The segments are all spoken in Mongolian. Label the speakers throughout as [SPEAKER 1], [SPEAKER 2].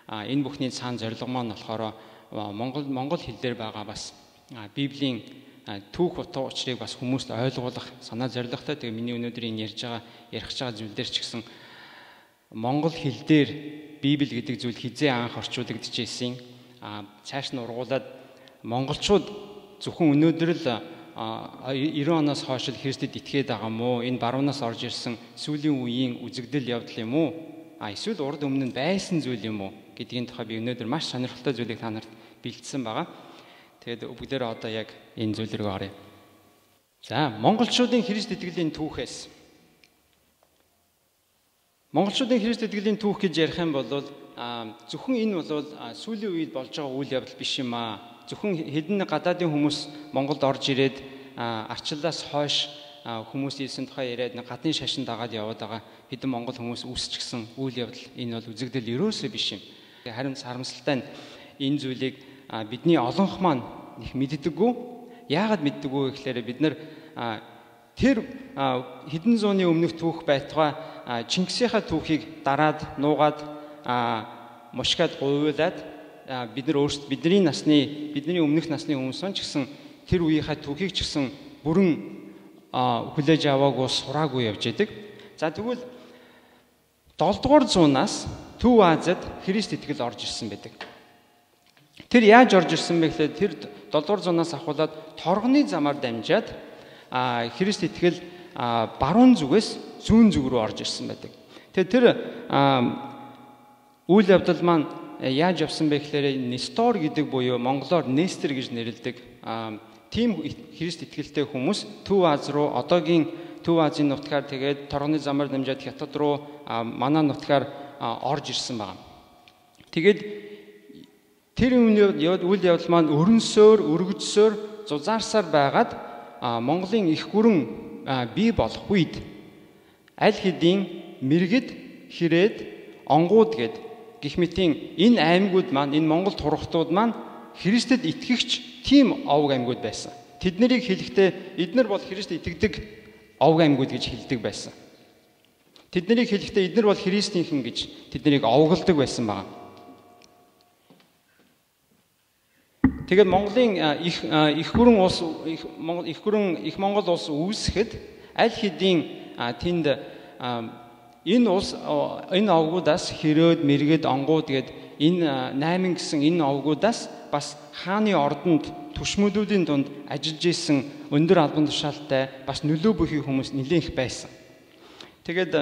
[SPEAKER 1] Энэ бүхний цаана зорилго маань болохоор монгол хэл дээр байгаа бас Библийн түүх утга учирыг бас хүмүүст ойлгуулах санаа зорилготой. Тэгээ миний өнөөдрийн ярих байгаа зүйл дээр ч гэсэн монгол хэл дээр Библи гэдэг зүйл хизээ анх орчуулагдчихсэн. Цааш нь ургуулад монголчууд зөвхөн өнөөдөр л 90 оноос хойш Христэд итгээд байгаа мó? Энэ баруунаас орж ирсэн сүүлийн үеийн үзэгдэл явдал юм уу? Эсвэл урд өмнө нь байсан зүйл юм уу гэдгийн тухай би өнөөдөр маш сонирхолтой зүйлийг та нарт бэлдсэн байгаа. Тэгээд бүгдээрээ одоо яг энэ зүйл рүү оръё. За, монголчуудын Христ итгэлийн түүхээс. Монголчуудын Христ итгэлийн түүх гэж ярих юм бол зөвхөн энэ бол сүүлийн үед болж байгаа үйл явдал биш юм аа. Зөвхөн хэдэн гадаадын хүмүүс Монголд орж ирээд арчлаас хойш хүмүүс Иесийн тухай яриад гадны шашин дагаад яваад байгаа хэдэн монгол хүмүүс үүсчихсэн үйл явдал энэ бол үзэгдэл ерөөсөө биш юм. Харин харамсалтай нь энэ зүйлийг бидний олонх маань их мэддэггүй. Яагаад мэддэггүй гэхээр бид нар тэр хэдэн зууны өмнөх түүх байтугай Чингисийнхаа түүхийг дараад нуугаад мушгаад гуйлаад бид нар өөрсдөө бидний өмнөх насны хүмүүс ч гэсэн тэр үеийнхаа түүхийг ч гэсэн бүрэн хүлээж аваагүй сураагүй явж байдаг. За тэгвэл 7 дугаар зуунаас Төв Азиад Христ итгэл орж ирсэн байдаг. Тэр яаж орж ирсэн бэ гэхээр тэр 7 дугаар зуунаас ахуулаад торгоны замаар дамжаад Христ итгэл баруун зүгээс зүүн зүг рүү орж ирсэн байдаг. Тэгэхээр тэр үйл явдал маань яаж явсан бэ гэхээр Нестор гэдэг буюу монголоор Нестер гэж нэрлэдэг тийм Христ итгэлтэй хүмүүс Төв Аз руу одоогийн Төв Азийн нутгаар тэгээд торгоны замаар дамжаад Хятад руу манай нутгаар орж ирсэн байна. Тэгээд тэр үйл явдал маань өрнсөөр, өргөжсөөр, зузаарсаар байгаад Монголын их гүрэн бий болох үед аль хэдийн Мэргэд, Хэрээд, Онгууд гэд гэх мэтийн энэ аймагуд маань энэ Монгол турхтууд маань Христэд итгэгч тийм овг аймагуд байсан. Тэднийг хэлэхдээ эднэр бол Христ итгэдэг овг аймагуд гэж хэлдэг байсан. Тэднийг хэлэхдээ эднэр бол Христийнхэн гэж тэднийг овголдог байсан байна. Тэгээд Монголын их гүрэн улс их Монгол улс үүсэхэд аль хэдийн тэнд энэ овгуудаас Хэрөөд, Мэргэд, Онгууд гээд энэ 8 гэсэн энэ овгуудаас бас хааны ордонд түшмүүдүүдийн дунд ажиллаж исэн өндөр албан тушаалтай бас нөлөө бүхий хүмүүс нэлээд их байсан. Тэгээд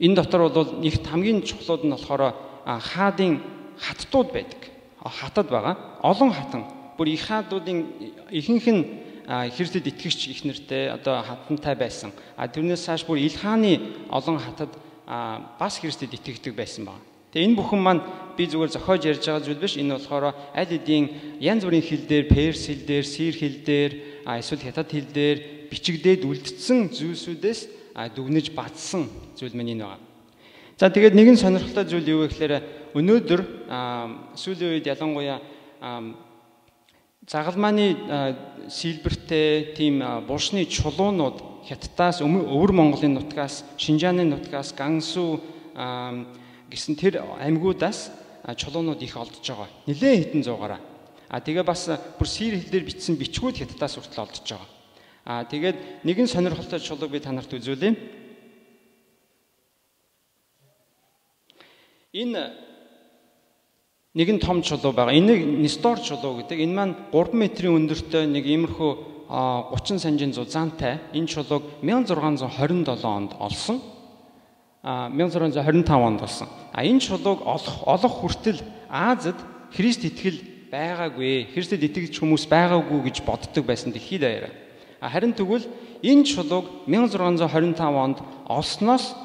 [SPEAKER 1] энэ дотор бол нэгт хамгийн чухлууд нь болохоор хаадын хаттууд байдаг. Хатад байгаа. Олон хатан. Бүр их хаадуудын ихэнх нь Христэд итгэгч их нэртэй одоо хатантай байсан. Тэрнээс цааш бүр ил хааны олон хатад бас Христэд итгэдэг байсан байна. Тэгээ энэ бүхэн маань би зүгээр зохиож ярьж байгаа зүйл биш. Энэ болохоор аль хэдийн янз бүрийн хэл дээр, перс хэл дээр, сир хэл дээр, эсвэл хятад хэл дээр бичигдээд үлдсэн зүйлсүүдээс дүгнэж батсан зүйл мань энэ байна. За тэгээд нэгэн сонирхолтой зүйл юу вэ гэхээр өнөөдөр сүүлийн үед ялангуяа загалмааны сэлбэртэй тийм булшны чулуунууд Хятадаас өвөр Монголын нутгаас, Шинжааны нутгаас, Гансу гэсэн тэр аймагуудаас чулуунууд их олдож байгаа. Нэлээд хэдэн зуугаараа. Тэгээ бас бүр сир хэлээр бичсэн бичгүүд Хятадаас хүртэл олдож байгаа. Тэгээд нэгэн сонирхолтой чулууг би та нарт үзүүлье. Энэ нэгэн том чулуу байгаа. Энийг Нестор чулуу гэдэг. Энэ маань 3 метрийн өндөртэй нэг иймэрхүү 30 санжийн зузаантай энэ чулууг 1627 онд олсон. 1625 онд олсон. Энэ чулууг олох хүртэл Азад Христ итгэл байгаагүй. Христэд итгэж хүмүүс байгаагүй гэж боддог байсан дэлхийд даяараа. Харин тэгвэл энэ чулууг 1625 онд олсноос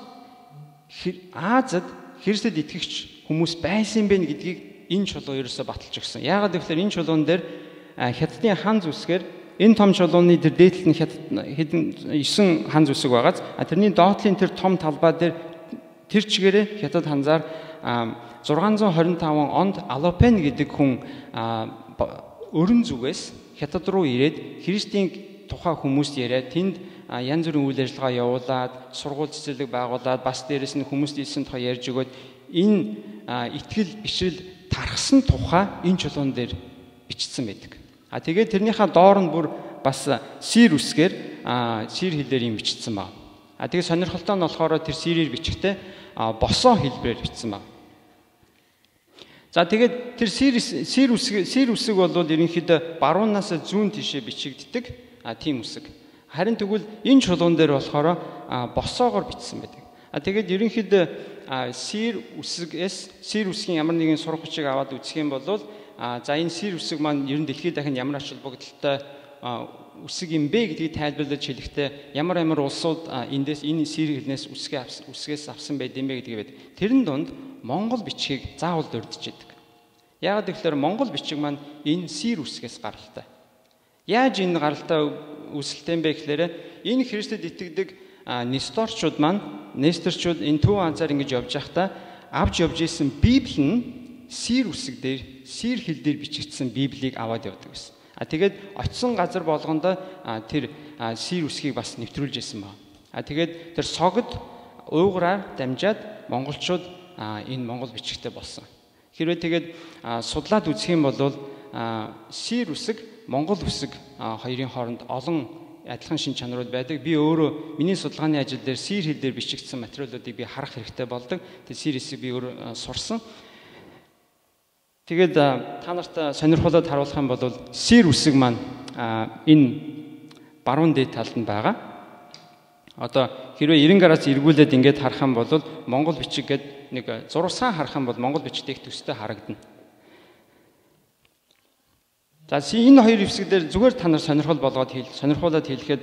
[SPEAKER 1] Азад Христэд итгэгч хүмүүс байсан бэ гэдгийг энэ чулуу ерөөсө баталж өгсөн. Яагаад гэвэл энэ чулуун дээр Хятадын хан зүсгээр энэ том чулууны тэр дээдлэл нь хэдэн 9 хан зүсэг байгааз тэрний доотлын тэр том талбай дээр тэр чигээрээ Хятад ханзаар 625 онд Алопен гэдэг хүн өрн зүгээс Хятад руу ирээд Христийн тухай хүмүүст яриад тэнд янз бүрийн үйл ажиллагаа явуулаад сургууль цэцэрлэг байгуулад бас дээрэс нь хүмүүст Иесийн тухай ярьж өгөөд энэ итгэл бишрэл тархсан тухай энэ чулуун дээр бичсэн байдаг. Тэгээд тэрнийхээ доор нь бүр бас сир үсгээр сир хэлээр юм бичсэн баг. Тэгээд сонирхолтой нь болохоор тэр сирээр бичгтээ босоо хэлбэрээр бичсэн баг. За тэгээд тэр сир үсэг бол ерөнхийдөө баруунаас зүүн тишээ бичигддэг тийм үсэг. Харин тэгвэл энэ чулуун дээр болохоор босоогоор бичсэн байдаг. Тэгээд ерөнхийдөө сир үсгийн ямар нэгэн сурах хүчийг аваад үзэх юм бол за энэ сир үсэг маань ер нь дэлхийд дахин ямар ач холбогдолтой үсэг юм бэ гэдгийг тайлбарлаж хэлэхдээ ямар улсууд энэ сир хэлнээс үсгээс авсан байд юм бэ гэдгийг байд. Тэрэн донд Монгол бичгийг заавал дурдж идэг. Яагаад гэвэл Монгол бичиг маань энэ сир үсгээс гаралтай. Яаж энэ гаралтай үүсэлтэй юм бэ гэхээр энэ Христэд итгэдэг Несторчууд маань Несторчууд энэ төв анзаар ингэж явж байхдаа авч явж исэн Библи нь сир үсэг дээр сир хэл дээр бичигдсэн Библийг аваад явдаг байсан. Тэгээд очисон газар болгонд тэр сир үсгийг бас нэвтрүүлж исэн байна. Тэгээд тэр согд ууграар дамжаад монголчууд энэ монгол бичигтэй болсон. Хэрвээ тэгээд судлаад үзэх юм бол сир үсэг, монгол үсэг хоёрын хооронд олон адилхан шин чанарууд байдаг. Би өөрөө миний судалгааны ажил дээр сир хэл дээр бичигдсэн материалуудыг би харах хэрэгтэй болдог. Тэгээд сир хэсэг би өөрөө сурсан. Тэгээд та нарт сонирхолтой харуулах юм бол сир үсэг маань энэ баруун дээд талд нь байгаа. Одоо хэрвээ 90 градус эргүүлээд ингээд харах юм бол монгол бичиг гээд нэг зурсаа харах юм бол монгол бичигтэй их төстэй харагдана. За энэ хоёр хэсэг дээр зүгээр та нар сонирхуулаад хэлэхэд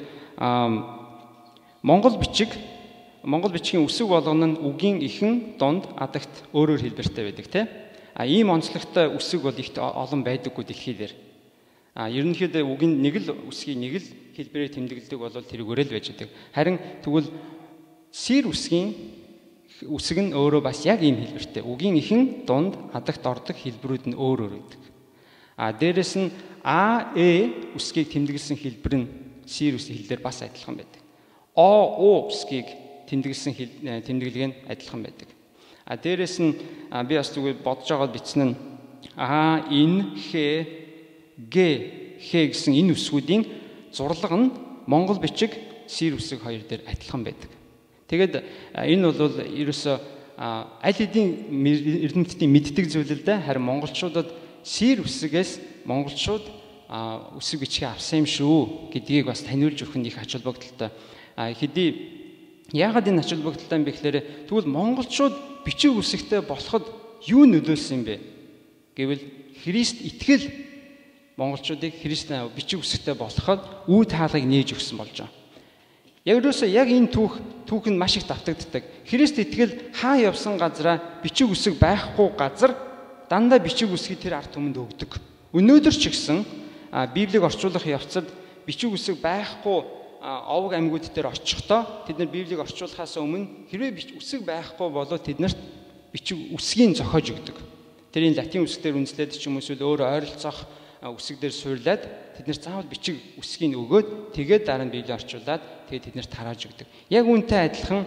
[SPEAKER 1] монгол бичгийн үсэг болгоно нь үгийн ихэн дунд адагт өөрөөр хэлбэртэй байдаг тийм. Ийм онцлогтой үсэг бол их олон байдаггүй дэлхий дээр. Ерөнхийдөө үгийн нэг л үсгийн нэг л хэлбэрээр тэмдэглэдэг бол тэрүүгээрээ л байж байдаг. Харин тэгвэл сир үсгийн үсэг нь өөрөө бас яг ийм хэлбэртэй. Үгийн ихэн дунд адагт ордог хэлбэрүүд нь өөр байдаг. Дээрэс нь үсгийг тэмдэглэсэн хэлбэр нь сир үсгийн хэлээр бас адилхан байдаг. У үсгийг тэмдэглэсэн тэмдэглэг нь адилхан байдаг. Дээрэс нь би бас зүгээр бодож байгаад бичсэн нь гэсэн энэ үсгүүдийн зурлага нь монгол бичиг сир үсэг хоёр дээр адилхан байдаг. Тэгээд энэ бол ерөөсөө аль хэдийн эрдэмтдийн мэддэг зүйл л дээ. Харин монголчуудад сир үсгээс монголчууд үсэг бичгээ авсан юм шүү гэдгийг бас таниулж өгөх нь их ач холбогдолтой. Хэдий яагаад энэ ач холбогдолтой юм бэ гэхээр тэгвэл монголчууд бичиг үсэгтэй болоход юу нөлөөлсөн юм бэ гэвэл Христ итгэл монголчуудыг Христ бичиг үсэгтэй болоход үе таалгыг нээж өгсөн болж байгаа. Яг энэ түүх нь маш их давтагддаг. Христ итгэл хаа явсан газараа бичиг үсэг байхгүй газар дандаа бичиг үсгийг тэр ард түмэнд өгдөг. Өнөөдөр ч гэсэн Библийг орчуулах явцад бичиг үсэг байхгүй овг аймагуд дээр очихдоо тэд нар Библийг орчуулахаас өмнө хэрвээ үсэг байхгүй болоо тэднэрт бичиг үсгийн зохиож өгдөг. Тэрийн латин үсгээр үндэслээд ч юм уу эсвэл өөр ойролцоох үсэг дээр суурлаад тэднэр заавал бичиг үсгийг өгөөд тэгээд дараа нь Библийг орчуулад тэгээд тэднэрт тарааж өгдөг. Яг үүнтэй адилхан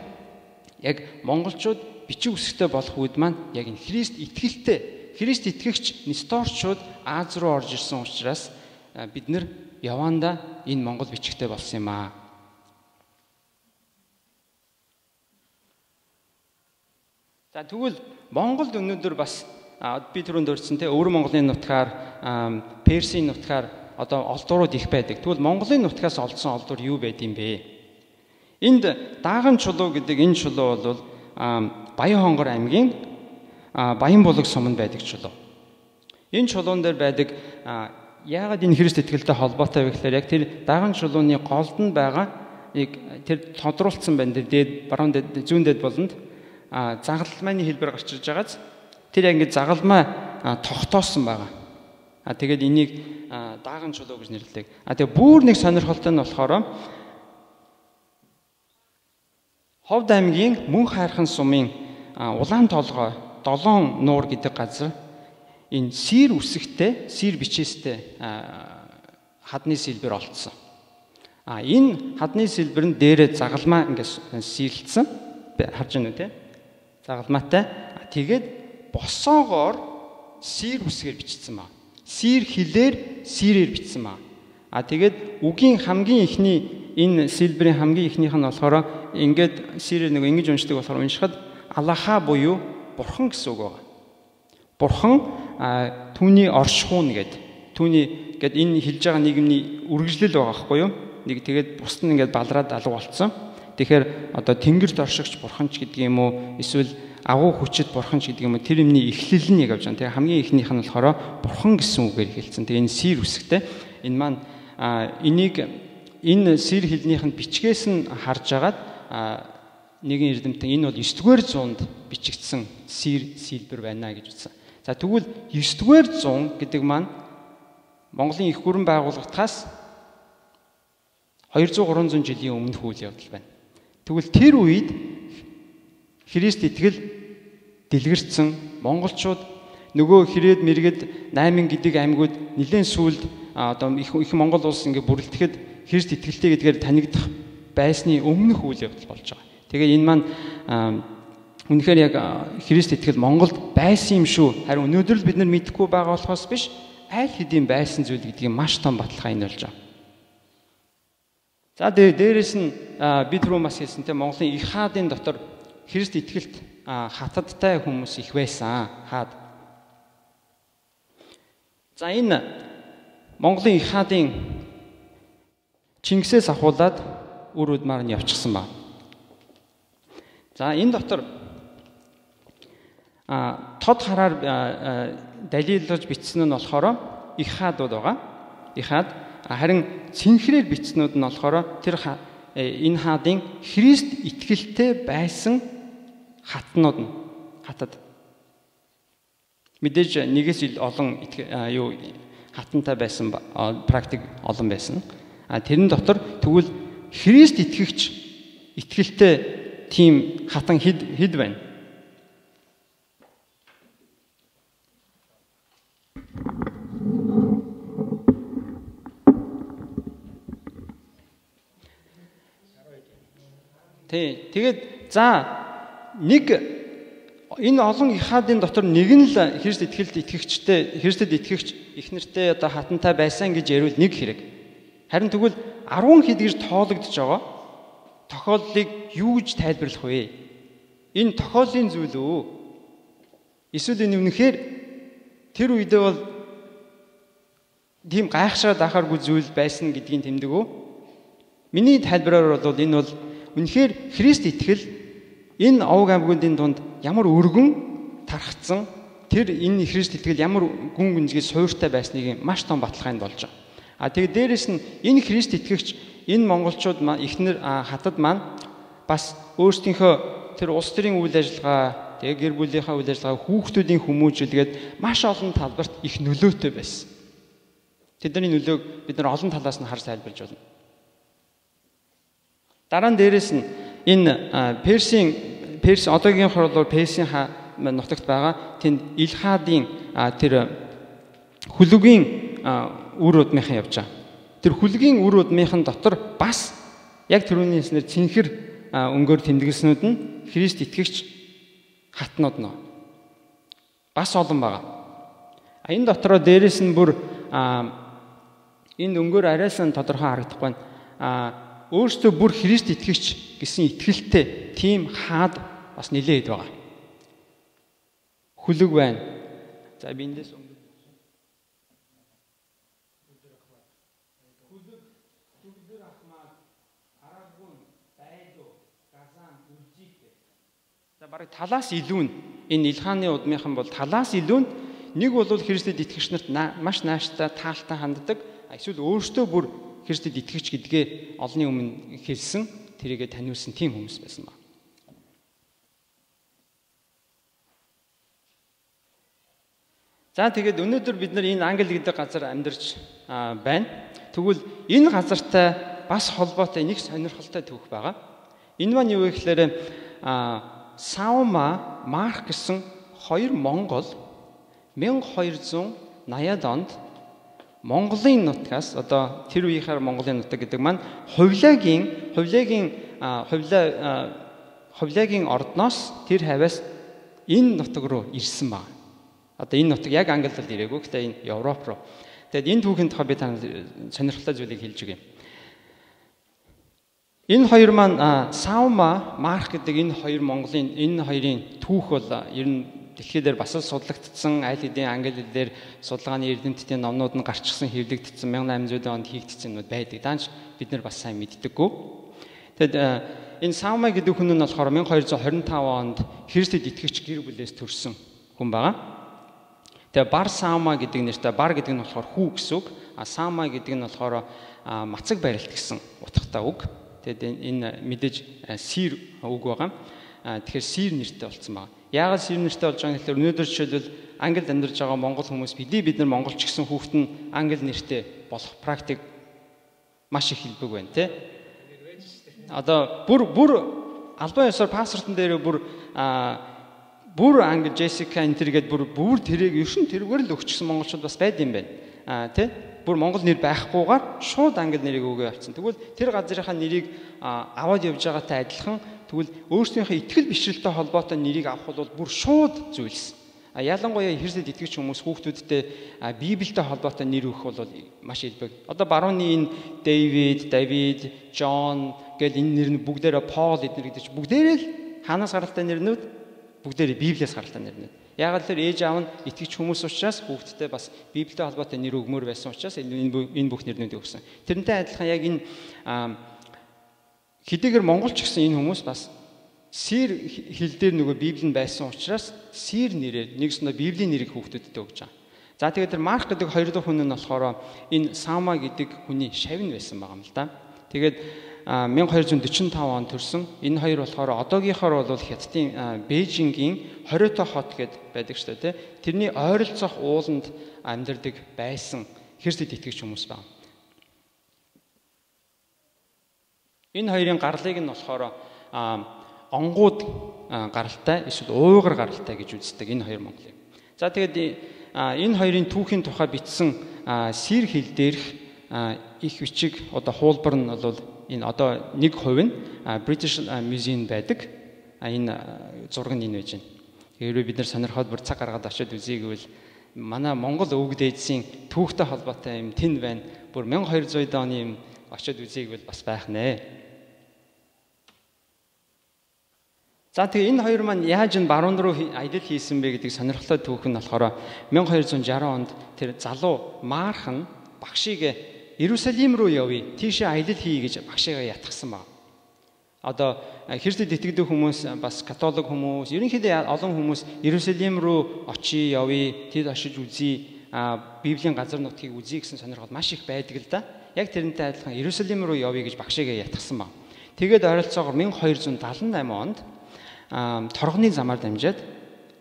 [SPEAKER 1] яг монголчууд бичиг үсэгтэй болох үед маань яг энэ Христ итгэгч Несторчууд Аз руу орж ирсэн учраас бид нар явандаа энэ монгол бичигтэй болсон юм аа. За тэгвэл Монголд өнөөдөр бас би түрүүнд дурдсан те өвөр Монголын нутгаар Персийн нутгаар одоо олдуурууд их байдаг. Тэгвэл Монголын нутгаас олдсон олдуур юу байд юм бэ? Энд Дааган чулуу гэдэг энэ чулуу бол Баян хонгор аймгийн Баян булаг суманд байдаг чулуу. Энэ чулуун дээр байдаг яагаад энэ Христ итгэлтэй холбоотой вэ гэхээр яг тэр Дааган чулууны голд нь байгаа тэр тодруулсан байна. Тэр дээд баруун дээд зүүн дээд болонд загалмайны хэлбэр гарч ирж байгааз тэр яг ингэ загалмай тогтоосон байгаа. Тэгээд энийг Дааган чулуу гэж нэрлэдэг. Тэгээ бүр нэг сонирхолтой нь болохоор Ховд аймгийн Мөн хайрхан сумын Улаан толгой 7 нуур гэдэг газар энэ сир үсэгтэй, сир бичээстэй хадны сэлбэр олдсон. Энэ хадны сэлбэр нь дээрээ загалмаа ингээс сийлцсэн. Харж байна уу те? загалмаатай. Тэгээд босоогоор сир үсгээр бичсэн маа. Сир хилээр сирээр бичсэн маа. Тэгээд үгийн хамгийн ихний энэ силбэрийн хамгийн ихнийх нь болохоор ингээд сирээр нэг ингэж уншдаг болохоор уншихад Аллаха буюу бурхан гэсэн үг байна. Бурхан түүний оршихуун түүний энэ хэлж байгаа нийгмийн үргэлжлэл байгаа байхгүй юу? Нэг тэгээд бус нь ингээд балраад алга болцсон. Тэгэхээр одоо тэнгэрт оршигч бурханч гэдэг юм уу? Эсвэл агуу хүчит бурханч гэдэг юм уу? Тэр юмний эхлэл нь яг авч байгаа. Тэгээ хамгийн ихнийх нь болохоор бурхан гэсэн үгээр хэлсэн. Тэгээ энэ сир үсгтэй. Энэ маань энэ сир хэлнийх нь бичгээс нь харж агаад нэгэн эрдэмтэн энэ бол 9-р зуунд бичигдсэн силбэр байна гэж үзсэн. За тэгвэл 9-р зуун гэдэг маань Монголын их гүрэн байгууллагатаас 200-300 жилийн өмнөх үйл явдал байна. Тэгвэл тэр үед Христ итгэл дэлгэрсэн монголчууд нөгөө хэрээд мэргэд 8 гэдэг аймагуд нэлээд сүүлд одоо их Монгол улс ингээ бүрэлдэхэд Христ итгэлтэй гэдгээр танигдах байсны өмнөх үйл явдал болж байгаа. Тэгээ энэ маань үнэхээр яг Христ итгэл Монголд байсан юм шүү. Харин өнөөдөр л бид нар мэдэхгүй байгаа болохоос биш, аль хэдийн байсан зүйл гэдгийг маш том баталгаа энэ болж байгаа. За дээрээс нь бид түрүү бас хэлсэн те Монголын их хаадын дотор Христ итгэлт хатадтай хүмүүс их байсан. Хаад. За энэ Монголын их хаадын Чингисээс ахуулаад үр удмаар нь явчихсан байна. За энэ дотор тод хараар далилж бичсэн нь болохоор их хаадууд байгаа. Их хаад харин цэнхрээр бичснүүд нь болохоор тэр энэ хаадын Христ итгэлтэй байсан хатнууд нь хатад. Мэдээж нэгээс ил олон хатантай байсан практик олон байсан. Тэрэн дотор тэгвэл Христ итгэгч итгэлтэй тийм хатан хэд байна. Тэгээд нэг энэ олон их хаадын дотор нэг нь л Христ Христэд итгэгч их нэртэй одоо хатантай байсан гэж ярил нэг хэрэг. Харин тэгвэл 10 хэд гэж тоологдож байгаа тохиолдлыг юу гэж тайлбарлах вэ? Энэ тохиоллын зүйл үү? Эсвэл энэ үнэхээр тэр үедээ бол тийм гайхшаад ахааргүй зүйл байсан гэдгийг тэмдэг үү? Миний тайлбараар бол энэ бол үнэхээр Христ итгэл энэ овг аймагуудын дунд ямар өргөн тархацсан тэр энэ Христ итгэл ямар гүн гүнзгий суйртай байсныг маш том баталгаанд болж байгаа. Тэгээд дээрэс нь энэ Христ итгэгч энэ монголчууд ихнэр хатад маань бас өөрсдийнхөө тэр улс төрийн үйл ажиллагаа, тэгээ гэр бүлийнхаа үйл ажиллагаа, хүүхдүүдийн хүмүүжүүлгээд маш олон талбарт их нөлөөтэй байсан. Тэдний нөлөөг бид нар олон талаас нь харж тайлбарлаж байна. Дараа нь дээрэс нь энэ Перс одоогийн хорлоор Персийн нутагт байгаа тэнд Илхадын тэр хүлгийн үр удмынхан явж байгаа. Тэр хүлгийн үр удмынхан дотор бас яг түрүүний хэлснээр цэнхэр өнгөөр тэмдэглэснүүд нь Христ итгэгч хатнууд нөө. Бас олон байгаа. Энэ дотроо дээрэс нь бүр энэ өнгөөр арайсан тодорхой харагдахгүй байна. Өөртөө бүр Христ итгэгч гэсэн итгэлтэй тийм хаад бас нэлээд байгаа. Хүлэг байна. За би эндээс бараг талаас илүү нь энэ Илханы удмынхан бол талаас илүү нь нэг бол Христэд итгэгч нарт маш нааштай таалтай ханддаг. Эсвэл өөртөө бүр Христэд итгэгч гэдгээ олонний өмнө хэлсэн, тэрийгэ таниулсан тийм хүмүүс байсан ба. За тэгээд өнөөдөр бид нар энэ Англи гэдэг газар амьдарч байна. Тэгвэл энэ газартай бас холбоотой нэг сонирхолтой түүх байгаа. Энэ маань юу вэ гэхээр Саума Марк гэсэн хоёр монгол 1280-ад онд Монголын нутгаас одоо тэр үеийнхаар Монголын нутаг гэдэг маань хувилагийн ордноос тэр хавьяас энэ нутаг руу ирсэн баг. Одоо энэ нутаг яг Англид ирээгүй, гэхдээ энэ Европ руу. Тэгэд энэ түүхийн тухай би танд сонирхолтой зүйлийг хэлж өгье. Энэ хоёр маань Саума, Марк гэдэг энэ хоёр Монголын энэ хоёрын түүх бол ер нь дэлхий дээр бас л судлагдсан, аль хэдийн англи хэлээр судалгааны эрдэмтдийн номнууд нь гарчсан, хэвлэгдсэн 1800 онд хийгдсэн юмуд байдаг. Даанч бид нар бас сайн мэддэггүй. Тэгэд энэ Саума гэдэг хүн нь болохоор 1225 онд Христэд итгэгч гэр бүлээс төрсэн хүн байгаа. Тэгээ Бар Саума гэдэг нэртэй, Бар гэдэг нь болохоор хүү гэсэн үг, Саума гэдэг нь болохоор мацаг барилт гэсэн утгатай үг. Тэгээд энэ мэдээж сир үг байгаа. Тэгэхээр сир нэртэй болсон байна. Яагаад сир нэртэй болж байгаа гэхээр өнөөдөр жишээлбэл Англид амьдарч байгаа монгол хүмүүс бид нар монголч гэсэн хүүхэд нь англи нэртэй болох практик маш их хэлбэг байна, тий? Одоо бүр албан ёсоор паспортон дээр бүр англи Jessica энтергээд бүр тэрийг ертөнц тэргээр л өгчихсэн монголчууд бас байд юм байна. Тий? Бүр монгол нэр байхгүйгээр шууд англи нэрийг өгөө авчихсан. Тэгвэл тэр газрынхаа нэрийг аваад явж байгаатай адилхан тэгвэл өөрсдийнхөө итгэл бишрэлтэй холбоотой нэрийг авах бол бүр шууд зүйлс. Ялангуяа Христэд итгэж хүмүүс хүүхдүүдтэй Библиэтэй холбоотой нэр өгөх бол маш илбэг. Одоо барууны энэ Давид, Джон гэл энэ нэр нь бүгдээрээ Пол эднэр гэдэг чинь бүгдээрээ л хаанаас гаралтай нэрнүүд? Бүгдээрээ Библиэс гаралтай нэрнүүд. Яагаад тэр ээж аав нь итгэж хүмүүс учраас хүүхдтэй бас Библиэтэй холбоотой нэр өгмөр байсан учраас энэ бүх нэрнүүдийг өгсөн. Тэрнтэй адилхан яг энэ хэдийгээр монголч гэсэн энэ хүмүүс бас сир хэл дээр нөгөө Библи нь байсан учраас сир нэрээр нэгсэндээ Библийн нэрийг хүүхдүүдэд өгч байгаа. За тэгээд тэр Марк гэдэг хоёр дахь хүн нь болохоор энэ Саума гэдэг хүний шавь байсан байгаа юм л да. Тэгээд 1245 онд төрсэн. Энэ хоёр болохоор одоогийнхоор бол Хятадын Бээжингийн Хориото хот гэдэг байдаг шүү дээ. Тэрний ойролцоох ууланд амьдардаг байсан Христэд итгэгч хүмүүс байна. Энэ хоёрын гарлыг нь болохоор онгууд гаралтай эсвэл уугар гаралтай гэж үздэг энэ хоёр монголыг. За тэгээд энэ хоёрын түүхийн тухай бичсэн сир хэл дээрх их бичиг одоо хуулбар нь бол энэ одоо 1% нь British Museum байдаг. Энэ зураг нь энэ байж байна. Хэрвээ бид нар сонирхоод бүр цаг гаргаад очиод үзье гэвэл манай Монгол өвөг дээдсийн түүхтэй холбоотой юм тэн байна. Бүр 1200 оны юм очиод үзье гэвэл бас байх нэ. За тэгээ энэ хоёр маань яаж энэ баруун руу аялал хийсэн бэ гэдэг сонирхолтой түүх нь болохоор 1260 онд тэр залуу Мархан багшийг Иерусалим руу явъя. Тийшээ аялал хий гэж багшигаа ятгсан баг. Одоо Христэд итгэдэг хүмүүс бас католик хүмүүс, ерөнхийдөө олон хүмүүс Иерусалим руу очие явъя, тэд очиж үзье, Библийн газар нутгийг үзье гэсэн сонирхол маш их байдаг л да. Яг тэрнтэй адилхан Иерусалим руу явъя гэж багшигаа ятгсан баг. Тэгээд ойролцоогоор 1278 онд торгоны замаар дамжаад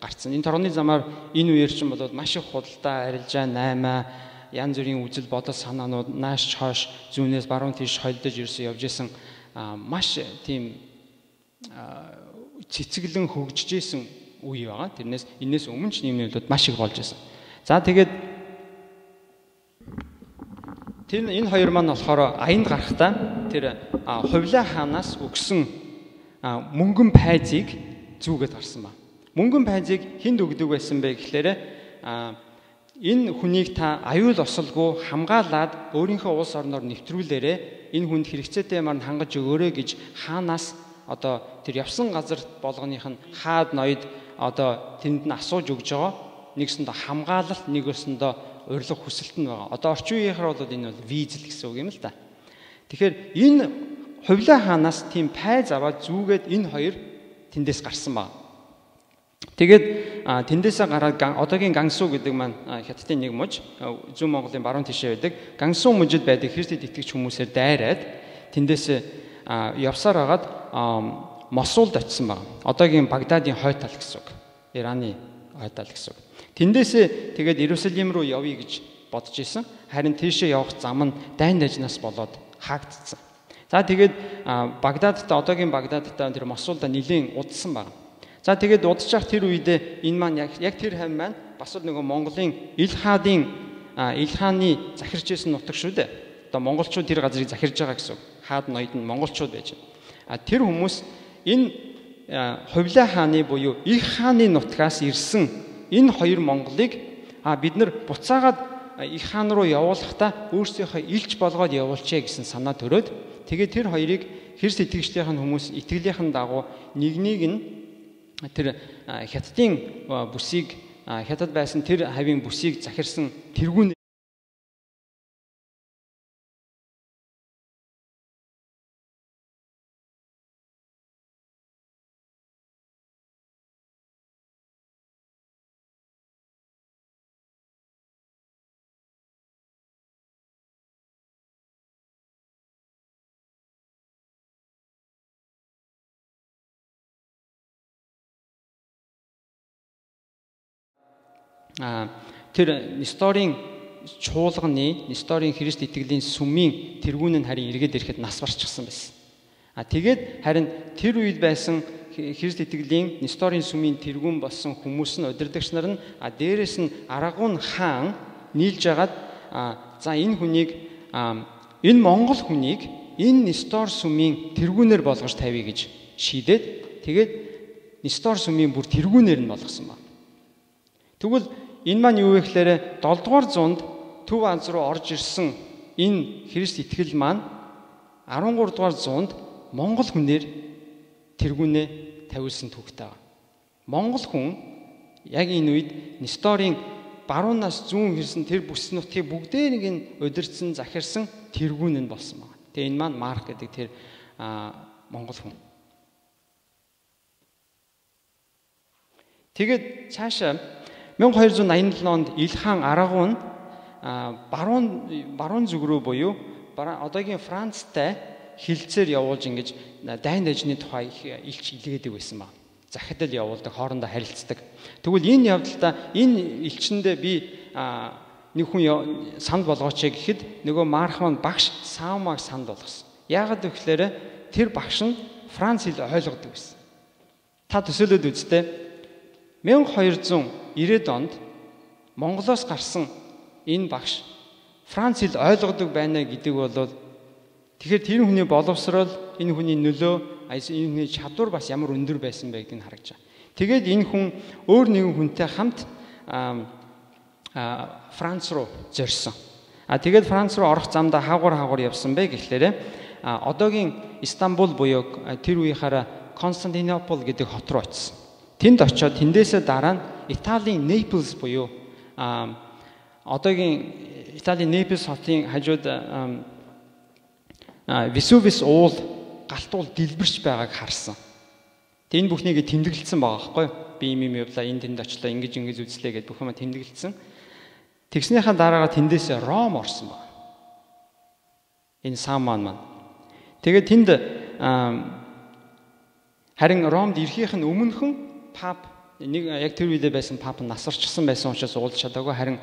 [SPEAKER 1] гарцсан. Энэ торгоны замаар энэ үеэр чинь бол маш их худалдаа, арилжаа, наймаа, янз бүрийн үзэл бодол санаанууд нааш хойш зүүнээс баруун тийш холдож ирсэн явж исэн маш тийм цэцэглэн хөгжиж исэн үе байгаа. Тэрнээс энэс өмнө ч нэмнэлүүд маш их болж исэн. За тэгээд тэр энэ хоёр маань болохоор аянд гарахдаа тэр Хувлаа хаанаас өгсөн мөнгөн пайзыг зүүгээд гарсан ба. Мөнгөн пайзыг хүнд өгдөг байсан бэ гэхлээр энэ хүнийг та аюул осолгүй хамгаалаад өөрийнхөө улс орноор нэвтрүүлээрэ энэ хүнд хэрэгцээтэй юмар хангаж өгөөрэй гэж хаанаас одоо тэр явсан газар болгоных нь хаад ноёд одоо тэнд нь асууж өгж байгаа. Нэгсэндээ хамгаалалт, нэгсэндээ урилга хүсэлт нь байгаа. Одоо орчин үеийнхаар бол энэ бол визл гэсэн үг юм л да. Тэгэхээр энэ Хувлаа хаанаас тийм пайз аваад зүүгээд энэ хоёр тэндээс гарсан ба. Тэгээд тэндээсээ гараад одоогийн Гансу гэдэг маань Хятадын нэг муж зүүн Монголын баруун тишээ байдаг. Гансу мужид байдаг Христэд итгэгч хүмүүсээр дайраад тэндээс явсаар хагаад Мосулд очисон ба. Одоогийн Багдадын хойд тал гэсэн үг. Ираны хойд тал гэсэн үг. Тэндээсээ тэгээд Иерусалим руу явъя гэж бодож исэн. Харин тийшээ явах зам нь дайн дажнаас болоод хаагдсан. За тэгээд Багдадтай одоогийн Багдадтай тэр Мосулда нэлийн удсан байна. За тэгээд удажчих тэр үедээ энэ маань яг тэр хам маань бас л нөгөө Монголын Илхааны захирч байсан нутаг шүү дээ. Одоо монголчууд тэр газрыг захирж байгаа гэсэн. Хаад ноёд нь монголчууд байж байна. Тэр хүмүүс энэ Хувлаа хааны буюу их хааны нутгаас ирсэн энэ хоёр монголыг бид нар буцаагаад их хаан руу явуулахдаа өөрсдийнхөө илч болгоод явуулчээ гэсэн санаа төрөөд тэгээд тэр хоёрыг Христ итгэгчдийн хүмүүс итгэлийнхэн дагуу нэг нь тэр хятадын бүсийг хятад байсан тэр хавийн бүсийг захирсан тэргүүн тэр Несторын чуулганы Несторын Христ итгэлийн сүмийн тэргүүн нь харин эргээд ирэхэд нас барчихсан байсан. Тэгээд харин тэр үед байсан Христ итгэлийн Несторын сүмийн тэргүүн болсон хүмүүс нь удирдагч нар нь дээрээс нь Арагун хаан нийлж агаад за энэ хүнийг энэ монгол хүнийг энэ Нестор сүмийн тэргүүнээр болгож тавья гэж шийдээд тэгээд Нестор сүмийн бүр тэргүүнээр нь болгосон байна. Тэгвэл энэ маань юу вэ гэхээр 7 дугаар зуунд Төв Аз руу орж ирсэн энэ Христ итгэл маань 13 дугаар зуунд монгол хүнээр тэргүүнээ тавилсан түүхтэй байна. Монгол хүн яг энэ үед Несторын баруунаас зүүн хэрсэн тэр бүс нутгийг бүгдээрийг нь удирдсан захирсан тэргүүн нь болсон байна. Тэгээ энэ маань Марк гэдэг тэр монгол хүн. Тэгээд цаашаа 1287 онд Илхан Арагун баруун зүг рүү буюу одоогийн Францтай хилцээр явуулж ингэж дайн дажны тухай илч илгээдэг байсан байна. Захидал явуулдаг, хоорондоо харилцдаг. Тэгвэл энэ явдалдаа энэ илчэндээ би нэг хүн санд болгооч гэхэд нөгөө Мархан багш Саумаг санд болгосон. Яагаад гэвэл тэр багш нь Франц хэл ойлгодог байсан. Та төсөөлөд үзтээ 1290 онд Монголоос гарсан энэ багш Франц хэл ойлгодог байна гэдэг бол тэгэхээр тэр хүний боловсрол, энэ хүний нөлөө, энэ хүний чадвар бас ямар өндөр байсан байдгийг харагдаж байна. Тэгээд энэ хүн өөр нэгэн хүнтэй хамт Франц руу зорьсон. Тэгээд Франц руу орох замдаа хаагур явсан бэ гэхлээрээ одоогийн Истанбул буюу тэр үеийнхаараа Константинопол гэдэг хот руу очсон. Тэнд очиод тэндээсээ дараа нь Италийн Неаполс буюу одоогийн Италийн Неаполс хотын хажууд Весувис уул галтуул дэлбэрч байгааг харсан. Энэ бүхнийг тэмдэглэсэн байгаа байхгүй юу? Би юм явлаа, энэ тэнд очлоо, ингэж үзлээ гэдээ бүх юм тэмдэглэсэн. Тэгснийхаа дараагаар тэндээсээ Ром орсон байна. Энэ Саман маань. Тэгээд тэнд харин Ромд ирэхийнх нь өмнөхөн пап нэг яг тэр үедээ байсан пап нь насарчсан байсан учраас уулз чадаагүй, харин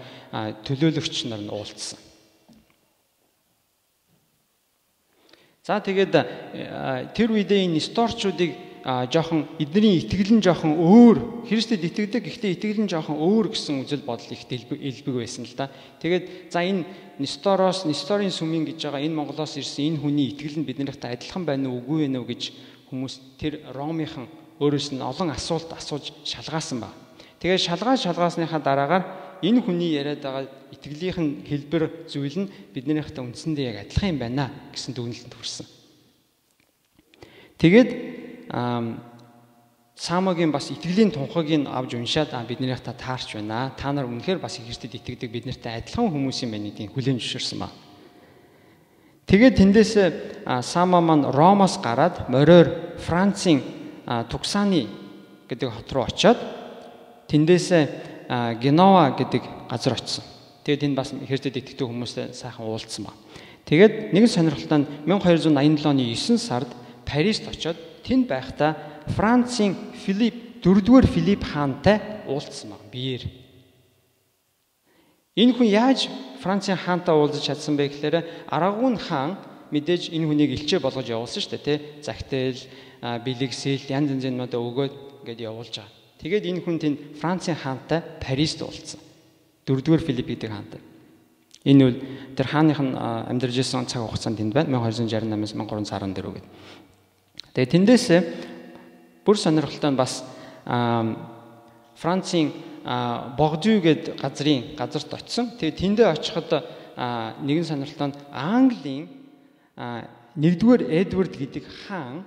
[SPEAKER 1] төлөөлөгч нар нь уулзсан. За тэгээд тэр үедээ энэ Несторчуудыг жоохон эдний итгэл нь жоохон өөр, Христэд итгэдэг гэхдээ итгэл нь жоохон өөр гэсэн үзэл бодол их элбэг байсан л да. Тэгээд за энэ Несторын сүмийн гэж байгаа энэ Монголоос ирсэн энэ хүний итгэл нь биднэртэй адилхан байна уу үгүй вэ гэж хүмүүс тэр Ромынхан өөрөөс нь олон асуулт асууж шалгаасан байна. Тэгээд шалгаасныхаа дараагаар энэ хүний яриад байгаа итгэлийнхэн хэлбэр зүйл нь биднэрийнхтэй үндсэндээ яг адилхан юм байна гэсэн дүгнэлтэнд хүрсэн. Тэгээд Самогийн бас итгэлийн тунхагийг авч уншаад биднэрийнхтэй таарч байна. Та нар үнэхээр бас Христэд итгэдэг биднэртэй адилхан хүмүүс юм байна гэдгийг хүлээн зөвшөөрсөн байна. Тэгээд тэндээсээ Сама маань Ромоос гараад мороор Францын Туксаны гэдэг хот руу очиод тэндээсээ Генова гэдэг газар очсон. Тэгээд энэ бас Христэд итгэдэг хүмүүстэй сайхан уулзсан байна. Тэгээд нэгэн сонирхолтой нь 1287 оны 9 сард Парист очиод тэнд байхдаа Францын Филипп 4-р Филипп хаантай уулзсан байна. Биеэр. Энэ хүн яаж Францын хаантай уулзаж чадсан бэ гэхээр Арагун хаан мэдээж энэ хүнийг илчээ болгож явуулсан шүү дээ, тий. Загтал, бэлэгсэл, янз янзын юмнуудаа өгөөд ингээд явуулж байгаа. Тэгээд энэ хүн тэнд Францын хаантай Парист уулзсан. 4-р Филипп гэдэг хаантай. Энэ үл тэр хааных нь амьдарч ирсэн цаг хугацаанд тэнд байна. 1268-аас 1314 гэдэг. Тэгээд тэндээсээ бүр сонирхолтой нь бас Францын Бордю гэдэг газарт очисон. Тэгээд тэндээ очиход нэгэн сонирхолтой нь Английн 1-р Эдвард гэдэг хаан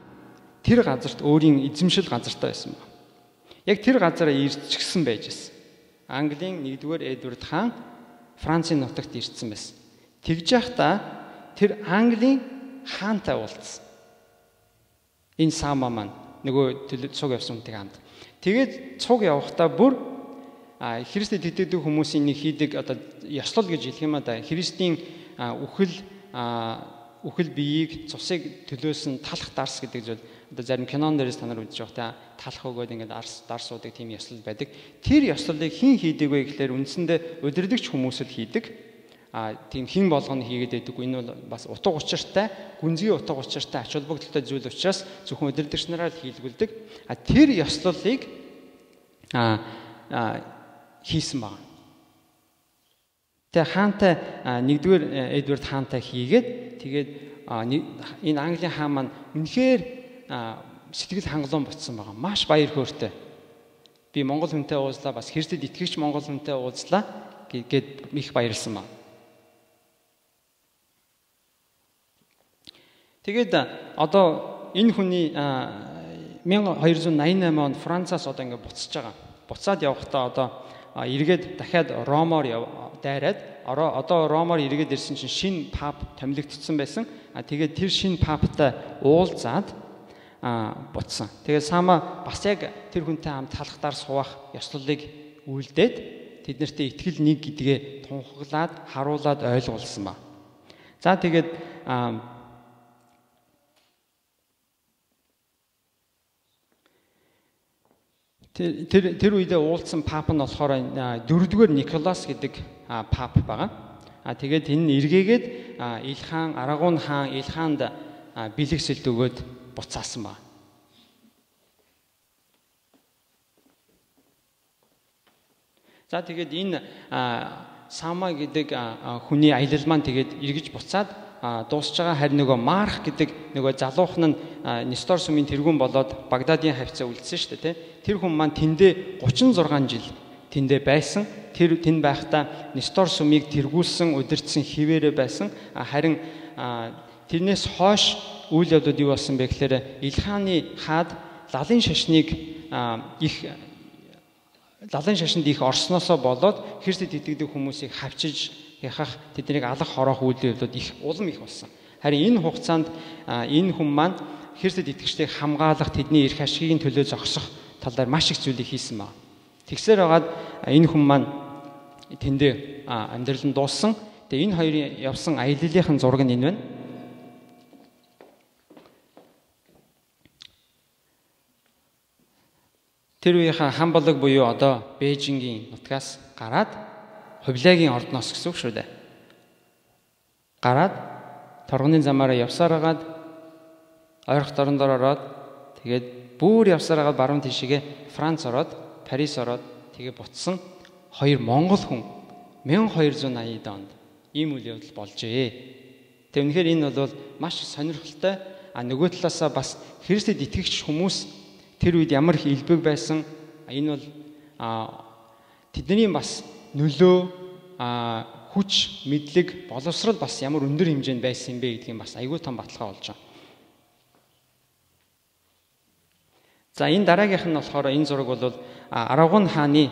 [SPEAKER 1] тэр газарт өөрийн эзэмшил газартай байсан байна. Яг тэр газараа ирчихсэн байж байсан. Английн 1-р Эдвард хаан Францын нутагт ирсэн байсан. Тэгж явахдаа тэр Английн хаантай уулзсан. Энэ Сама маань нөгөө цуг явсан хүнтэй хамт. Тэгээд цуг явахдаа бүр Христэд итгэдэг хүмүүсийн нэг хийдэг одоо ёслол гэж хэлэх юм да. Христийн үхэл биеийг цусыг төлөөсөн талах дарс гэдэг зүйл одоо зарим кинон дээрээс та нар үзэж байгаа талах өгөөд ингээд дарсуудаг тийм ёслол байдаг. Тэр ёслолыг хэн хийдэг вэ гэхээр үндсэндээ удирдагч хүмүүс л хийдэг. Тийм хэн болгоно хийгээд байдаггүй. Энэ бол бас утга учиртай, гүнзгий утга учиртай ач холбогдолтой зүйл учраас зөвхөн удирдагч нараар л хийлгүүлдэг. Тэр ёслолыг хийсэн байна. Тэгээ хаантай 1-р Эдвард хаантай хийгээд тэгээд энэ Английн хаан маань үнэхээр сэтгэл хангалуун ботсон байгаа. Маш баяр хөөртэй. Би Монгол хүнтэй уулзлаа, бас Христэд итгэгч Монгол хүнтэй уулзлаа гэд их баярлсан байна. Тэгээд одоо энэ хүний 1288 онд Францаас одоо ингээд буцаж байгаа. Буцаад явахдаа одоо эргээд дахиад Ромоор дайраад одоо Ромоор эргээд ирсэн чинь шинэ пап томилогдсон байсан. Тэгээд тэр шинэ паптай уулзаад буцсан. Тэгээд Сама бас яг тэр хүнтэй хамт талхтаар суух ёслолыг үйлдээд тэд нартэй итгэл нэг гэдгээ тунхаглаад харуулад ойлгуулсан ба. За тэгээд тэр үедээ уулзсан пап нь болохоор 4-р Николас гэдэг пап байгаа. Тэгээд энэ эргээгээд Илхан Арагун хаан Илханд бэлэгсэлт өгөөд буцаасан ба. За тэгээд энэ Сама гэдэг хүний аялал маань тэгээд эргэж буцаад дуусж байгаа. Харин нөгөө Марх гэдэг нөгөө залуухан нь Нестор сүмийн тэргүүн болоод Багдадын хавцаа үлдсэн шүү дээ. Тэр хүн маань тэндээ 36 жил тэндээ байсан. Тэнд байхдаа Нестор сүмийг тэргүүлсэн, удирдсан хിവэрэ байсан. Харин тэрнээс хойш үйл явдал юу болсон бэ гэхээр Илханы хаад лалын шашныг лалын шашинд их орсноосоо болоод Христэд итгэдэг хүмүүсийг хавчиж яхах тэднийг алах хороох үйл явдлууд их улам их болсон. Харин энэ хугацаанд энэ хүн маань Христэд итгэгчдийг хамгаалах, тэдний эрх ашигын төлөө зогсох талаар маш их зүйлийг хийсэн ба. Тэгсээр байгаад энэ хүн маань тэндээ амьдрал нь дууссан. Тэгээ энэ хоёрын явсан аяллалынхын зураг нь энэ байна. Тэр үеийнхээ хан болог буюу одоо Бээжингийн нутгаас гараад Хувилагийн ордноос гэсэн үг шүү дээ. Гараад торгоны замаараа явсаар хагаад ойрхон дорндор ороод тэгээд бүр явсаар хагаад баруун тишгээ Франц ороод Парис ороод тэгээд буцсан хоёр монгол хүн 1280 онд ийм үйл явдал болжээ. Тэг үнэхээр энэ бол маш сонирхолтой. Нөгөө талаасаа бас Христэд итгэгч хүмүүс тэр үед ямар их илбэг байсан. Энэ бол тэдний бас нөлөө, хүч, мэдлэг, боловсрал бас ямар өндөр хэмжээнд байсан юм бэ гэдгийг бас айгүй том баталгаа болж байгаа. За энэ дараагийнх нь болохоор энэ зураг бол Арагун хааны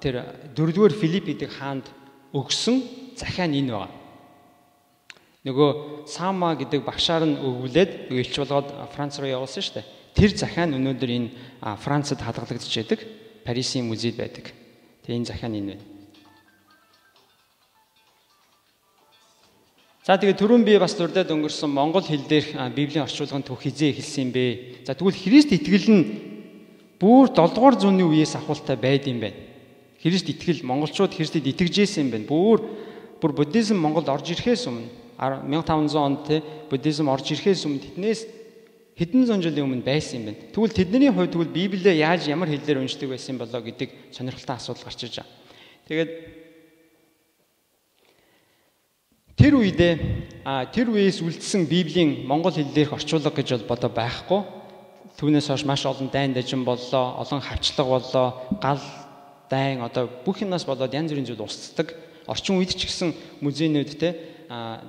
[SPEAKER 1] тэр 4-р Филипп гэдэг хаанд өгсөн захиа нь энэ байна. Нөгөө Сама гэдэг багшаар нь өгүүлээд элч болгоод Франц руу явуулсан шүү дээ. Тэр захиа нь өнөөдөр энэ Францад хадгалагдаж байдаг. Парисын музейд байдаг. Тэгээ энэ захиа нь энэ байна. За тэгээ түрүүн би бас дурдаад өнгөрсөн монгол хэл дээрх Библийн орчуулгын түүх хизээ эхэлсэн юм бэ? За тэгвэл Христ итгэл нь бүр 7 дугаар зууны үеэс ахуултай байд юм байна. Христ итгэл монголчууд Христэд итгэжсэн юм байна. Бүр буддизм Монголд орж ирэхээс өмнө 1500 онд буддизм орж ирэхээс өмнө тэднээс хэдэн зуун жилийн өмнө байсан юм байна. Тэгвэл тэдний хувьд тэгвэл Библиэ яаж ямар хэлээр уншдаг байсан болоо гэдэг сонирхолтой асуудал гарч иж байгаа. Тэгээд тэр үедээ тэр үеэс үлдсэн Библийн монгол хэл дээрх орчуулга гэж бол бодо байхгүй. Түүнээс хойш маш олон дайн дажин боллоо, олон хавчлага боллоо, гал, дайн одоо бүх юмнаас болоод янз бүрийн зүйл устдаг. Орчин үед ч гэсэн музейнүүд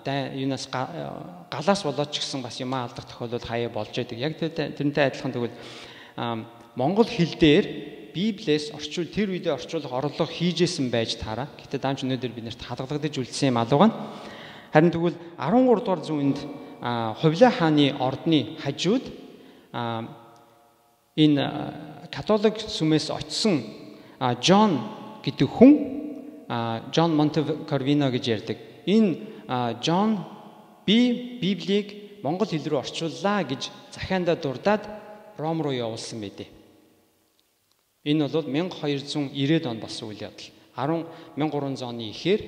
[SPEAKER 1] дайн юунаас галаас болоод ч гэсэн бас юм алдах тохиолдол хаяа болж байдаг. Яг тэрнтэй адилхан тэгвэл монгол хэл дээр Библиэс тэр үедээ орчуулах орлого хийжсэн байж таараа. Гэхдээ даанч өнөөдөр биднэрт хадгалагдаж үлдсэн юм алуугаа. Харин тэгвэл 13 дугаар зуунд Хувлаа хааны ордны хажууд энэ католик сүмээс очсон Жон гэдэг хүн Жон Монтекорвино гэж ярьдаг. Энэ Жон Библийг монгол хэл рүү орчууллаа гэж захиандаа дурдаад Ром руу явуулсан байдэ. Энэ бол 1290-ад онд болсон үйл явдал. 1300 оны эхээр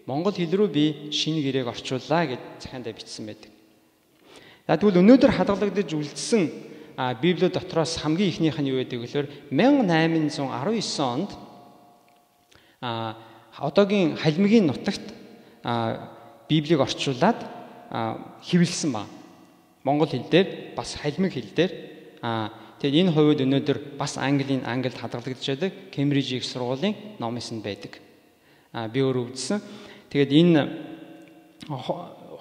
[SPEAKER 1] монгол хэл рүү би шинэ гэрээг орчууллаа гэж захиандаа бичсэн байдаг. Тэгвэл өнөөдөр хадгалагдаж үлдсэн Библиуд дотроос хамгийн ихнийх нь юу гэдэг вэ гэхээр 1819 онд одоогийн Халимгийн нутагт Библийг орчуулад хэвлэлсэн ба. Монгол хэл дээр бас Халимаг хэл дээр тэгээд энэ хувьд өнөөдөр бас Англид хадгалагдаж байдаг Кембриж их сургуулийн номын байдаг. Би өөр өвдсөн. Тэгээд энэ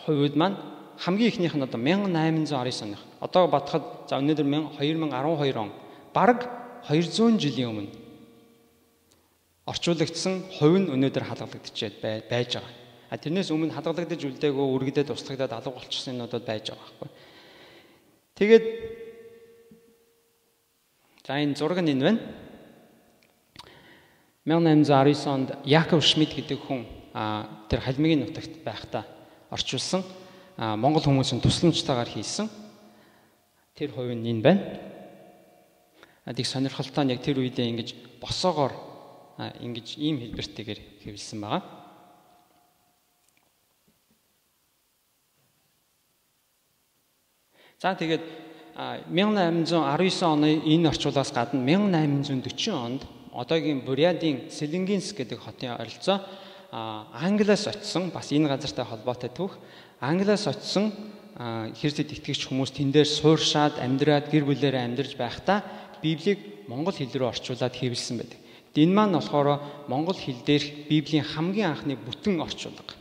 [SPEAKER 1] хувьд маань хамгийн ихнийх нь одоо 1819 оных. Одоо батхад за өнөөдөр 2012 он бараг 200 жилийн өмнө орчуулагдсан хувь нь өнөөдөр хадгалагдчихээд байж байгаа. Тэрнээс өмнө хадгалагдаж үлдээгөө үргэлдээд устгагдаад алга болчихсон юмнууд байж байгаа байхгүй. Тэгээд за энэ зураг нь энэ байна. 1819 онд Яков Шмидт гэдэг хүн тэр Халимгийн нутагт байхдаа орчуулсан монгол хүмүүсийн тусламжтайгаар хийсэн тэр хувь нь энэ байна. Тэг сонирхолтой нь яг тэр үедээ ингэж босоогоор ингэж ийм хэлбэртэйгээр хэвлсэн байгаа. За тэгээд 1819 оны энэ орчуулгаас гадна 1840 онд одоогийн Бурятийн Селенгинск гэдэг хотын ойролцоо Англиас очсон бас энэ газартай холбоотой түүх Англиас очсон Христэд итгэгч хүмүүс тэн дээр сууршаад амьдраад гэр бүлээрээ амьдарч байхдаа Библийг монгол хэл рүү орчуулад хэвлсэн байдаг. Энэ маань болохоор монгол хэл дээрх Библийн хамгийн анхны бүтэн орчуулга.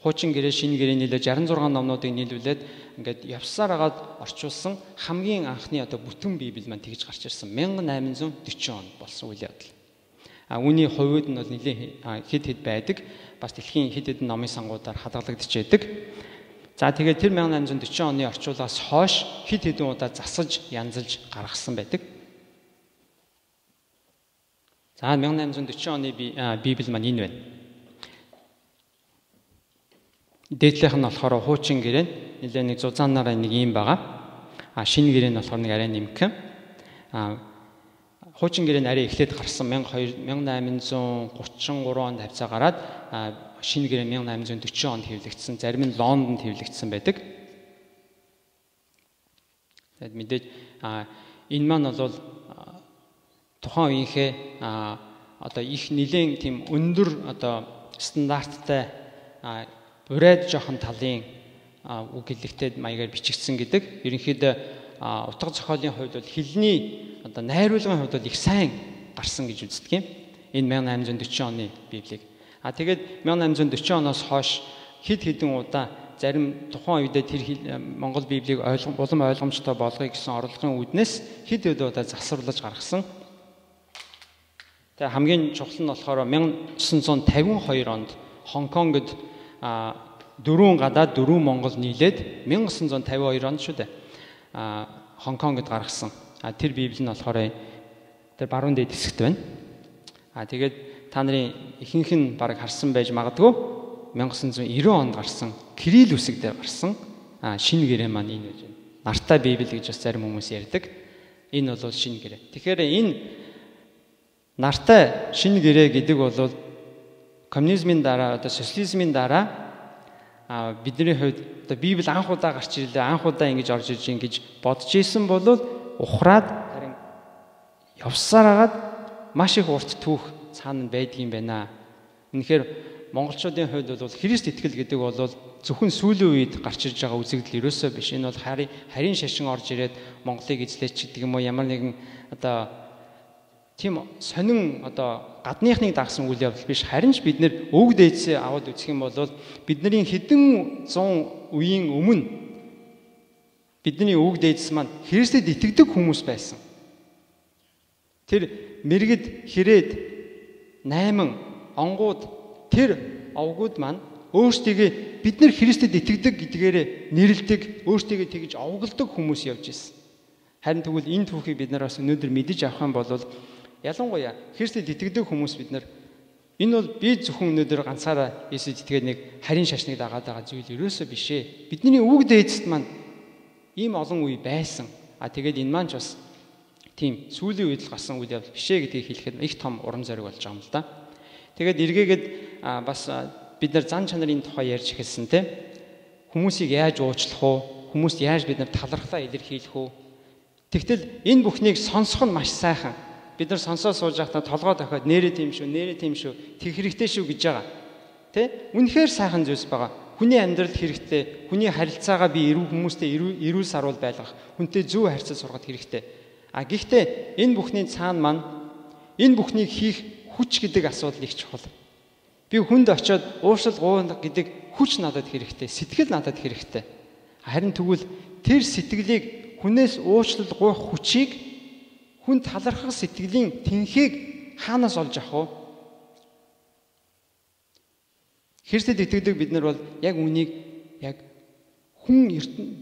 [SPEAKER 1] Хуучин гэрээ, шинэ гэрээ нийлээ 66 номнуудыг нийлүүлээд ингээд явсаар агаад орчуулсан хамгийн анхны одоо бүтэн Библи маань тэгж гарч ирсэн 1840 он болсон үйл явдал. Үүний хувьд нь бол нэлийн хэд байдаг. Бас дэлхийн хэд хэдэн номын сангуудаар хадгалагдж байдаг. За тэгээд тэр 1840 оны орчуулгаас хойш хэд хэдэн удаа засаж, янзалж гаргасан байдаг. За 1840 оны Библи маань энэ байна. Дээдлийнх нь болохоор хуучин гэрээ нэлээ нэг зузаанаараа нэг юм байгаа. Шинэ гэрээ нь болохоор нэг арай нэмхэн. Хуучин гэрээ нь арай эхлээд гарсан 1833 онд хавцаа гараад шинэ гэрээ 1840 онд хэвлэгдсэн. Зарим нь Лондонд хэвлэгдсэн байдаг. Тэгээд мэдээж энэ маань бол тухайн үеийнхээ одоо их нэлээд тийм өндөр одоо стандарттай урайд жоохон талын үг хэллэгтэй маягаар бичигдсэн гэдэг. Ерөнхийдөө утга зохиолын хувьд бол хэлний одоо найруулгын хувьд бол их сайн гарсан гэж үздэг юм. Энэ 1840 оны Библийг. Тэгээд 1840 оноос хойш хэд хэдэн удаа зарим тухайн үедээ тэр Монгол Библийг улам ойлгомжтой болгоё гэсэн орлогын үүднээс хэд хэдэн удаа засварлаж гаргасан. Тэгээ хамгийн чухал нь болохоор 1952 онд Хонконгод 4 гадаад 4 Монгол нийлээд 1952 онд шүү дээ. Хонконгод гаргасан. Тэр Библи нь болохоор тэр баруун дээд хэсэгт байна. Тэгээд та нарын ихэнх нь баг харсан байж магадгүй 1990 онд гарсан Кирилл үсэг дээр гарсан шинэ гэрээ маань энэ байж байна. Нартай Библи гэж бас зарим хүмүүс ярьдаг. Энэ бол шинэ гэрээ. Тэгэхээр энэ нартай шинэ гэрээ гэдэг бол коммунизмын дараа одоо социализмын дараа бидний хувьд одоо Библи анх удаа гарч ирлээ, анх удаа ингэж орж ирж ингэж бодож исэн бол ухраад харин явсаар агаад маш их урт түүх цаана байдгийн байна. Үнэхээр монголчуудын хувьд бол Христ итгэл гэдэг бол зөвхөн сүүлийн үед гарч ирж байгаа үзэгдэл ерөөсөө биш. Энэ бол харийн шашин орж ирээд Монголыг эзлээч гэдэг юм уу, ямар нэгэн одоо тийм сонин одоо гадныхныг дагсан үйл явдал биш. Харин ч бид нэр өвөг дээдсээ аваад үзэх юм бол бидний хэдэн зуун үеийн өмнө бидний өвөг дээдс маань Христэд итгэдэг хүмүүс байсан. Тэр мэрэгд хэрээд 8 онгууд тэр овгууд маань өөрсдийгөө бид нар Христэд итгэдэг гэдгээрээ нэрлдэг, өөрсдийгөө тэгж овголдог хүмүүс явж ирсэн. Харин тэгвэл энэ түүхийг бид нар бас өнөөдөр мэдэж авах юм бол ялангуяа Христэд итгэдэг хүмүүс бид нар энэ бол би зөвхөн өнөөдөр ганцаараа Есүс итгээд нэг харийн шашныг дагаад байгаа зүйл ерөөсөө биш ээ. Бидний өвөг дээдсэд маань ийм олон үе байсан. Тэгээд энэ маань ч бас тийм сүүлийн үед л гасан үйл явдал биш ээ гэдгийг хэлэхэд их том урам зориг болж байгаа юм л да. Тэгээд эргээгээд бас бид нар зан чанарын тухай ярьж эхэлсэн те. Хүмүүсийг яаж уучлах уу? Хүмүүст яаж бид нар талархлаа илэрхийлэх үү? Тэгтэл энэ бүхнийг сонсох нь маш сайхан. Бид нар сонсоо сууж байхдаа толгой дохиод нэрээ тийм шүү, тэг хэрэгтэй шүү гэж байгаа. Тэ? Үнэхээр сайхан зүйлс байгаа. Хүний амьдралд хэрэгтэй, хүний харилцаагаа би хүмүүстэй эрүүл сарвал байлгах, хүнтэй зөв харьцаж сургах хэрэгтэй. Гэхдээ энэ бүхний цаана маань энэ бүхнийг хийх хүч гэдэг асуудал их чухал. Би хүнд очиод ууршил гуйна гэдэг хүч надад хэрэгтэй, сэтгэл надад хэрэгтэй. Харин тэгвэл тэр сэтгэлийг хүнээс уучлал гуйх хүчийг хүн талархах сэтгэлийн тэнхийг хаанаас олж авах вэ? Христэд итгэдэг бид нар бол яг үнийг яг хүн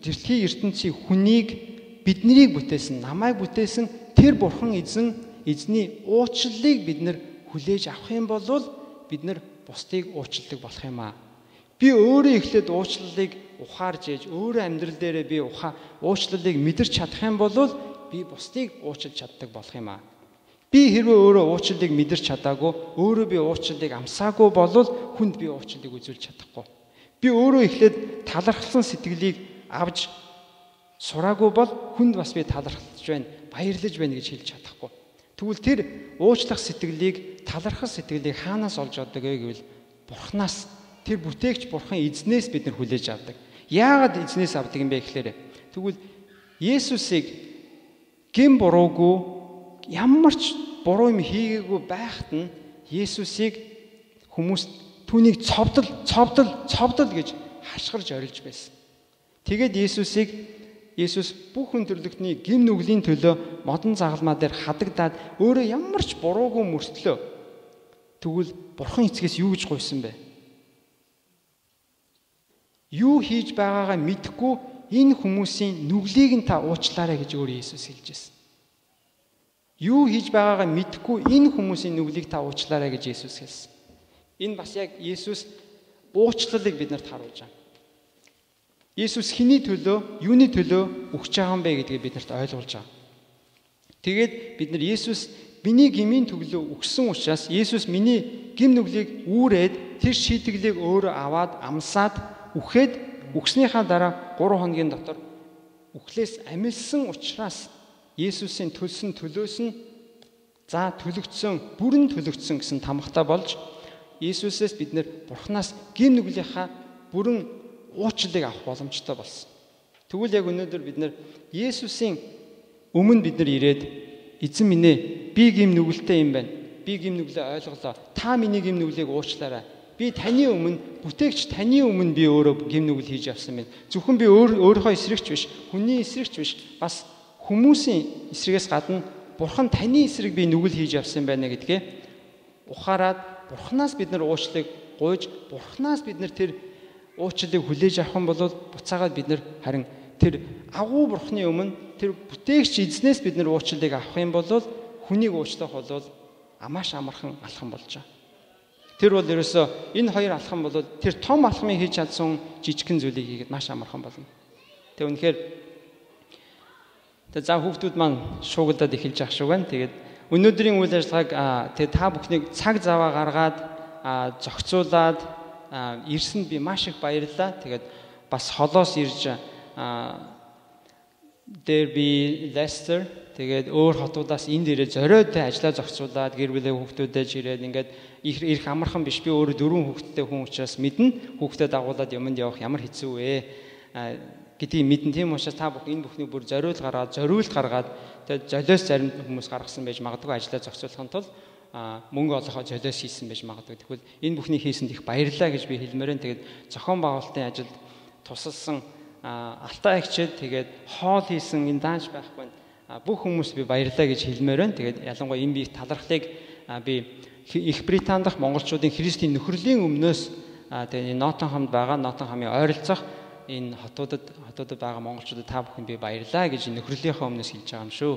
[SPEAKER 1] дэлхийн ертөнцийн хүнийг биднийг бүтээсэн, намайг бүтээсэн тэр бурхан эзний уучлалыг бид нар хүлээж авах юм бол бид нар бусдыг уучладаг болох юм аа. Би өөрөө эхлээд уучлалыг ухаарж ээж, өөрөө амьдрал дээрээ би уучлалыг мэдэрч чадах юм бол би бусдыг уучлж чаддаг болох юм аа. Би хэрвээ өөрөө уучлалыг мэдэрч чадаагүй, өөрөө би уучлалыг амсаагүй бол хүнд би уучлалыг үзүүлж чадахгүй. Би өөрөө эхлээд талархсан сэтгэлийг авж сураагүй бол хүнд бас би талархаж байна, баярлаж байна гэж хэлж чадахгүй. Тэгвэл тэр уучлах сэтгэлийг, талархах сэтгэлийг хаанаас олж авдаг вэ гэвэл Бурханаас, тэр бүтээгч Бурхан эзнээс бид нар хүлээж авдаг. Яагаад эзнээс авдаг юм бэ гэхээр тэгвэл Есүсийг гэм буруугүй ямар ч буруу юм хийгээгүй байхад нь Есүсийг хүмүүс түүнийг цовдол гэж хашгирж орилж байсан. Тэгээд Есүс бүх хүн төрлөختний гэм нүглийн төлөө модон загалмаа дээр хадагдаад өөрөө ямар ч буруугүй мөртлөө тэгвэл Бурхан эцгээс юу гэж гуйсан бэ? Юу хийж байгаагаа мэдэхгүй энэ хүмүүсийн нүглийг нь та уучлаарай гэж өөр Есүс хэлж байсан. Юу хийж байгаагаа мэдэхгүй энэ хүмүүсийн нүглийг та уучлаарай гэж Есүс хэлсэн. Энэ бас яг Есүс уучлалыг бидэнд харуулж байгаа. Есүс хэний төлөө, юуны төлөө өгч байгаа юм бэ гэдгийг биднэрт ойлгуулж байгаа. Тэгээд бид нар Есүс миний гмийн төлөө өгсөн учраас Есүс миний гэм нүглийг үүрээд тэр шийтгэлийг өөрөө аваад амсаад үхээд өгснийхаа дараа 3 хоногийн дотор үхлээс амилсан учраас Есүсийн төлсөн төлөөс нь төлөгдсөн, бүрэн төлөгдсөн гэсэн тамгатай болж Есүсээс бид нэр Бурханаас гэм нүглийнхаа бүрэн уучлалыг авах боломжтой болсон. Тэгвэл яг өнөөдөр бид нар Есүсийн өмнө бид нар ирээд эзэн минь ээ, би гэм нүгэлтэй юм байна. Би гэм нүглээ ойлголоо. Та миний гэм нүглийг уучлаарай. Би таны өмнө, бүтээгч таны өмнө би өөрөө гэм нүгэл хийж авсан байна. Зөвхөн би өөрийнхөө эсрэгч биш, хүний эсрэгч биш, бас хүмүүсийн эсрэгээс гадна Бурхан таны эсрэг би нүгэл хийж авсан байна гэдгээ ухаарад Бурханаас бид нар уучлалыг гуйж, Бурханаас бид нар тэр уучлалыг хүлээж авах юм бол буцаагаад бид нар харин тэр агуу Бурханы өмнө тэр бүтээгч эзнээс бид нар уучлалыг авах юм бол хүнийг уучлах бол амааш амархан алхам болж байгаа. Тэр бол ерөөсөө энэ хоёр алхам бол тэр том алхмыг хийж чадсан жижигхэн зүйлийг хийгээд маш амархан болно. Тэг үнэхээр за хүүхдүүд маань шуугилдаад эхэлж ах шиг байна. Тэгээд өнөөдрийн үйл ажиллагааг тэгээд та бүхнийг цаг заваа гаргаад зохицуулаад ирсэнд би маш их баярлалаа. Тэгээд бас холоос ирж there be Leicester тэгээд өөр хотуудаас энд ирээд зориод ажиллаа зохицуулаад гэр бүлээ хүүхдүүдэж ирээд ингээд их амархан биш би өөрөө 4 хүүхэдтэй хүн учраас мэднэ хүүхдэд дагуулад юмд явах ямар хэцүү вэ гэдгийг мэднэ. Тийм учраас та бүхэн энэ бүхнийг бүр зориулт гаргаад тэгээд золиос зарим хүмүүс гаргасан байж магадгүй ажиллаа зохицуулахын тулд мөнгө олохоо золиос хийсэн байж магадгүй. Тэгвэл энэ бүхнийг хийсэнд их баярлалаа гэж би хэлмээрэн. Тэгээд зохион байгуулалтын ажилд тусалсан Алтай агчид тэгээд хоол хийсэн энэ даанч байхгүй бүх хүмүүс би баярлалаа гэж хэлмээр байна. Тэгээд ялангуяа энэ бие талархлыг би Их Британд дах монголчуудын Христийн нөхрөлийн өмнөөс тэгээд энэ Ноттингhamд байгаа Ноттингhamын ойролцоох энэ хотуудад байгаа монголчуудад та бүхэнд би баярлалаа гэж нөхрөлийнхөө өмнөөс хэлж байгаа юм шүү.